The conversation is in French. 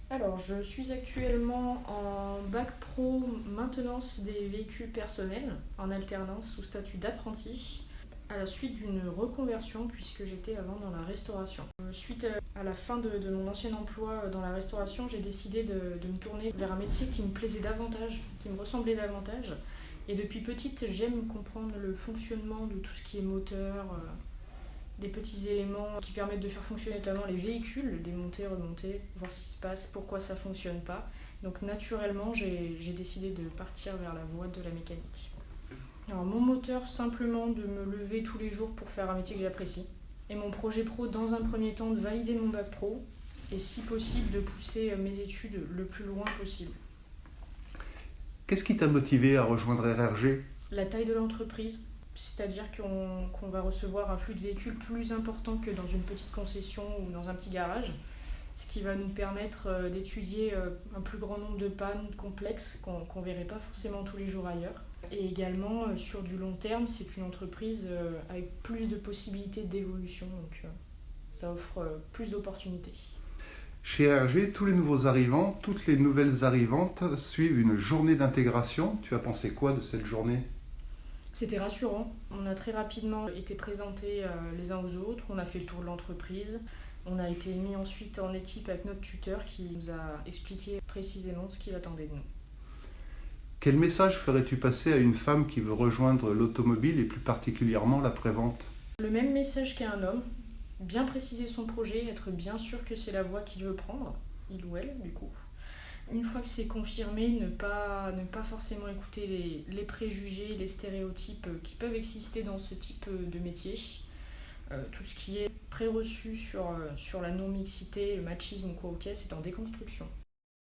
Alors, je suis actuellement en bac pro maintenance des véhicules personnels, en alternance sous statut d'apprenti, à la suite d'une reconversion puisque j'étais avant dans la restauration. Suite à la fin de mon ancien emploi dans la restauration, j'ai décidé de me tourner vers un métier qui me plaisait davantage, qui me ressemblait davantage. Et depuis petite, j'aime comprendre le fonctionnement de tout ce qui est moteur, des petits éléments qui permettent de faire fonctionner notamment les véhicules, démonter, remonter, voir ce qui se passe, pourquoi ça ne fonctionne pas. Donc naturellement, j'ai décidé de partir vers la voie de la mécanique. Alors mon moteur, simplement de me lever tous les jours pour faire un métier que j'apprécie. Et mon projet pro, dans un premier temps, de valider mon bac pro et si possible de pousser mes études le plus loin possible. Qu'est-ce qui t'a motivé à rejoindre RRG? La taille de l'entreprise, c'est-à-dire qu'on va recevoir un flux de véhicules plus important que dans une petite concession ou dans un petit garage, ce qui va nous permettre d'étudier un plus grand nombre de pannes complexes qu'on ne verrait pas forcément tous les jours ailleurs. Et également, sur du long terme, c'est une entreprise avec plus de possibilités d'évolution, donc ça offre plus d'opportunités. Chez RRG, tous les nouveaux arrivants, toutes les nouvelles arrivantes suivent une journée d'intégration. Tu as pensé quoi de cette journée? C'était rassurant. On a très rapidement été présentés les uns aux autres, on a fait le tour de l'entreprise. On a été mis ensuite en équipe avec notre tuteur qui nous a expliqué précisément ce qu'il attendait de nous. Quel message ferais-tu passer à une femme qui veut rejoindre l'automobile et plus particulièrement la prévente? Le même message qu'à un homme, bien préciser son projet, être bien sûr que c'est la voie qu'il veut prendre, il ou elle du coup. Une fois que c'est confirmé, ne pas forcément écouter les préjugés, les stéréotypes qui peuvent exister dans ce type de métier. Tout ce qui est préreçu sur la non-mixité, le machisme ou quoi, ok, c'est en déconstruction.